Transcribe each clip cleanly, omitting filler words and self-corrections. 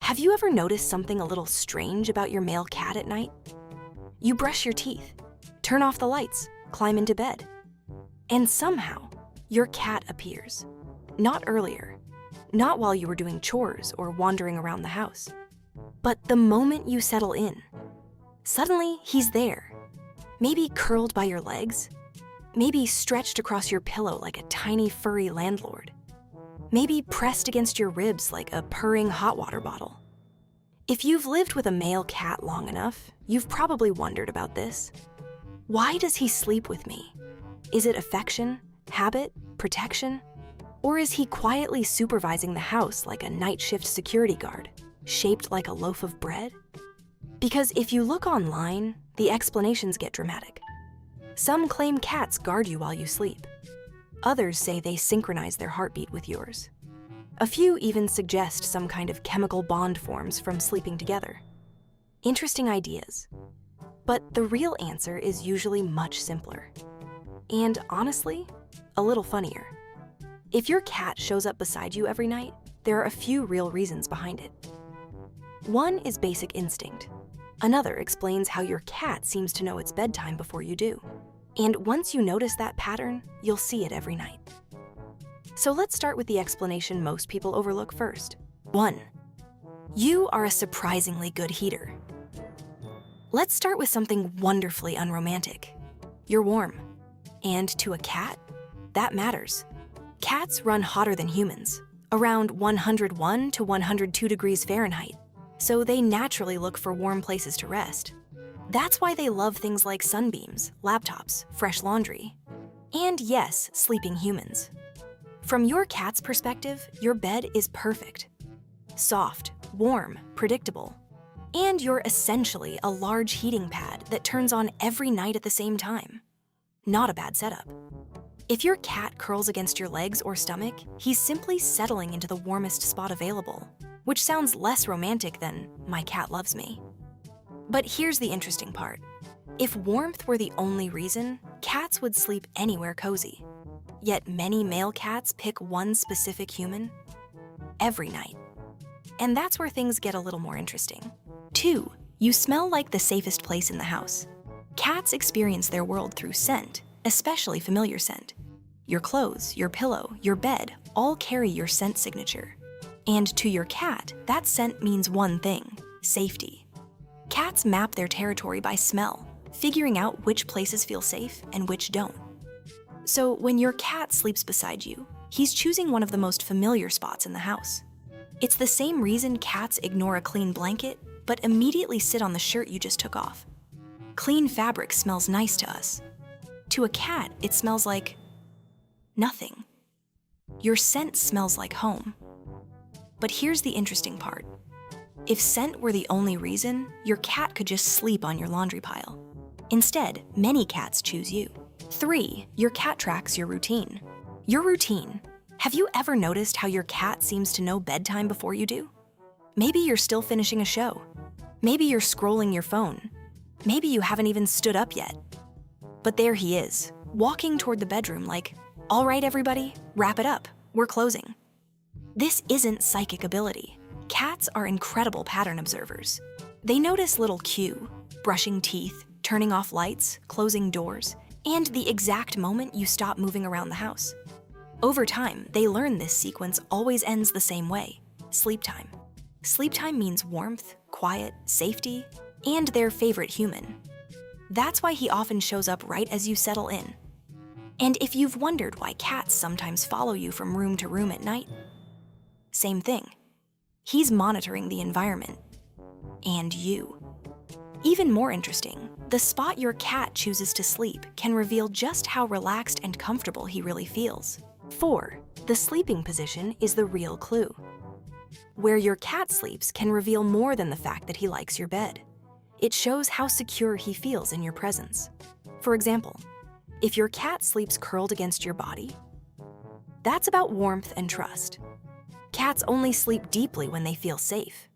Have you ever noticed something a little strange about your male cat at night? You brush your teeth, turn off the lights, climb into bed, and somehow your cat appears. Not earlier, not while you were doing chores or wandering around the house, but the moment you settle in. Suddenly, he's there. Maybe curled by your legs, maybe stretched across your pillow like a tiny furry landlord, maybe pressed against your ribs like a purring hot water bottle. If you've lived with a male cat long enough, you've probably wondered about this. Why does he sleep with me? Is it affection, habit, protection? Or is he quietly supervising the house like a night shift security guard, shaped like a loaf of bread? Because if you look online, the explanations get dramatic. Some claim cats guard you while you sleep. Others say they synchronize their heartbeat with yours. A few even suggest some kind of chemical bond forms from sleeping together. Interesting ideas. But the real answer is usually much simpler. And honestly, a little funnier. If your cat shows up beside you every night, there are a few real reasons behind it. One is basic instinct. Another explains how your cat seems to know it's bedtime before you do. And once you notice that pattern, you'll see it every night. So let's start with the explanation most people overlook first. 1. You are a surprisingly good heater. Let's start with something wonderfully unromantic. You're warm. And to a cat, that matters. Cats run hotter than humans, around 101 to 102 degrees Fahrenheit, so they naturally look for warm places to rest. That's why they love things like sunbeams, laptops, fresh laundry, and yes, sleeping humans. From your cat's perspective, your bed is perfect. Soft, warm, predictable. And you're essentially a large heating pad that turns on every night at the same time. Not a bad setup. If your cat curls against your legs or stomach, he's simply settling into the warmest spot available, which sounds less romantic than "my cat loves me." But here's the interesting part. If warmth were the only reason, cats would sleep anywhere cozy. Yet many male cats pick one specific human every night. And that's where things get a little more interesting. 2. You smell like the safest place in the house. Cats experience their world through scent, especially familiar scent. Your clothes, your pillow, your bed all carry your scent signature. And to your cat, that scent means one thing: safety. Cats map their territory by smell, figuring out which places feel safe and which don't. So when your cat sleeps beside you, he's choosing one of the most familiar spots in the house. It's the same reason cats ignore a clean blanket, but immediately sit on the shirt you just took off. Clean fabric smells nice to us. To a cat, it smells like nothing. Your scent smells like home. But here's the interesting part. If scent were the only reason, your cat could just sleep on your laundry pile. Instead, many cats choose you. 3. Your cat tracks your routine. Your routine. Have you ever noticed how your cat seems to know bedtime before you do? Maybe you're still finishing a show. Maybe you're scrolling your phone. Maybe you haven't even stood up yet. But there he is, walking toward the bedroom like, "All right, everybody, wrap it up. We're closing." This isn't psychic ability. Cats are incredible pattern observers. They notice little cue, brushing teeth, turning off lights, closing doors, and the exact moment you stop moving around the house. Over time, they learn this sequence always ends the same way: sleep time. Sleep time means warmth, quiet, safety, and their favorite human. That's why he often shows up right as you settle in. And if you've wondered why cats sometimes follow you from room to room at night, same thing. He's monitoring the environment. And you. Even more interesting, the spot your cat chooses to sleep can reveal just how relaxed and comfortable he really feels. 4. The sleeping position is the real clue. Where your cat sleeps can reveal more than the fact that he likes your bed. It shows how secure he feels in your presence. For example, if your cat sleeps curled against your body, that's about warmth and trust. Cats only sleep deeply when they feel safe.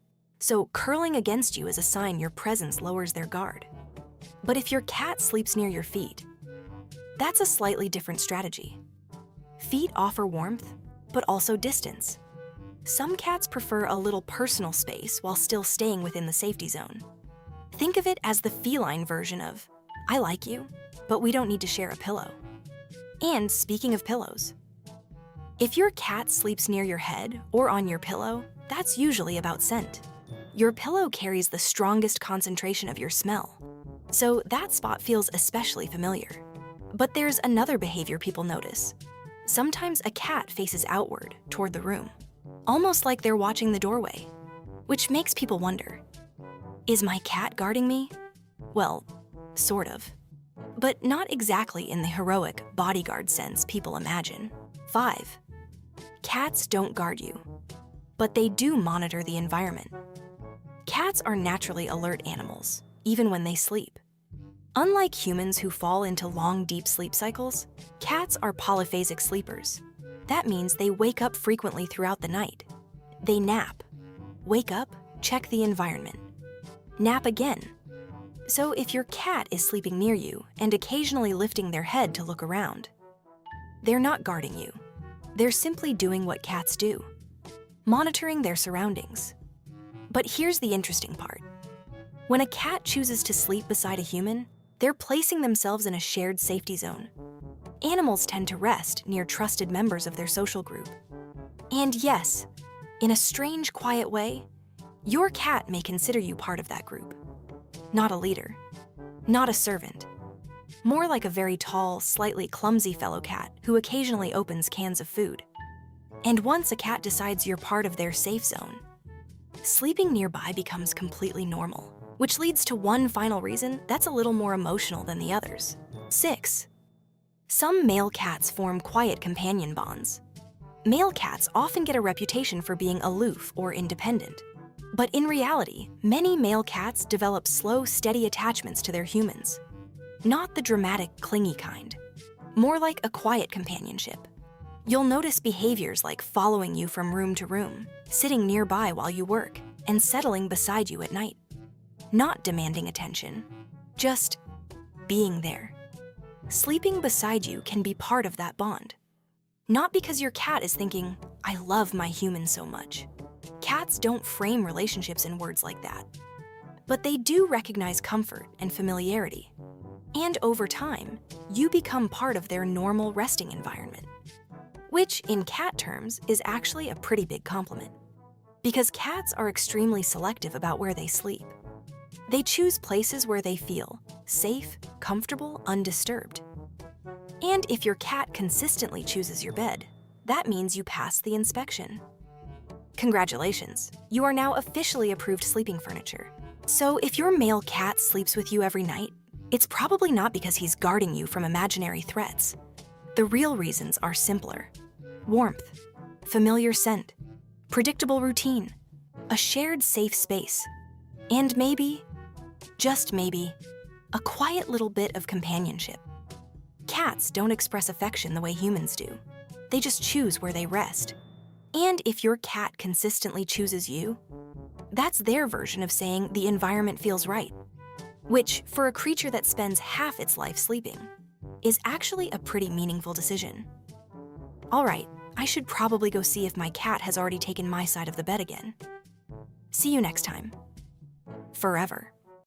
So curling against you is a sign your presence lowers their guard. But if your cat sleeps near your feet, that's a slightly different strategy. Feet offer warmth, but also distance. some cats prefer a little personal space while still staying within the safety zone. Think of it as the feline version of, I like you, but we don't need to share a pillow. And speaking of pillows, if your cat sleeps near your head or on your pillow, that's usually about scent. Your pillow carries the strongest concentration of your smell, so that spot feels especially familiar. But there's another behavior people notice. Sometimes a cat faces outward, toward the room, almost like they're watching the doorway, which makes people wonder, is my cat guarding me? Well, sort of. But not exactly in the heroic bodyguard sense people imagine. 5. Cats don't guard you, but they do monitor the environment. Cats are naturally alert animals, even when they sleep. Unlike humans who fall into long, deep sleep cycles, cats are polyphasic sleepers. That means they wake up frequently throughout the night. They nap, wake up, check the environment, nap again. So if your cat is sleeping near you and occasionally lifting their head to look around, they're not guarding you. They're simply doing what cats do, monitoring their surroundings. But here's the interesting part. When a cat chooses to sleep beside a human, they're placing themselves in a shared safety zone. Animals tend to rest near trusted members of their social group. And yes, in a strange, quiet way, your cat may consider you part of that group. Not a leader, not a servant. More like a very tall, slightly clumsy fellow cat who occasionally opens cans of food. And once a cat decides you're part of their safe zone, sleeping nearby becomes completely normal, which leads to one final reason that's a little more emotional than the others. 6. Some male cats form quiet companion bonds. Male cats often get a reputation for being aloof or independent. But in reality, many male cats develop slow, steady attachments to their humans. Not the dramatic, clingy kind. More like a quiet companionship. You'll notice behaviors like following you from room to room, sitting nearby while you work, and settling beside you at night. Not demanding attention, just being there. Sleeping beside you can be part of that bond. Not because your cat is thinking, I love my human so much. Cats don't frame relationships in words like that. But they do recognize comfort and familiarity. And over time, you become part of their normal resting environment. Which, in cat terms, is actually a pretty big compliment. Because cats are extremely selective about where they sleep. They choose places where they feel safe, comfortable, undisturbed. And if your cat consistently chooses your bed, that means you passed the inspection. Congratulations, you are now officially approved sleeping furniture. So if your male cat sleeps with you every night, it's probably not because he's guarding you from imaginary threats. The real reasons are simpler. Warmth, familiar scent, predictable routine, a shared safe space, and maybe, just maybe, a quiet little bit of companionship. Cats don't express affection the way humans do. They just choose where they rest. And if your cat consistently chooses you, that's their version of saying the environment feels right. Which, for a creature that spends half its life sleeping, is actually a pretty meaningful decision. All right, I should probably go see if my cat has already taken my side of the bed again. See you next time. FurEver.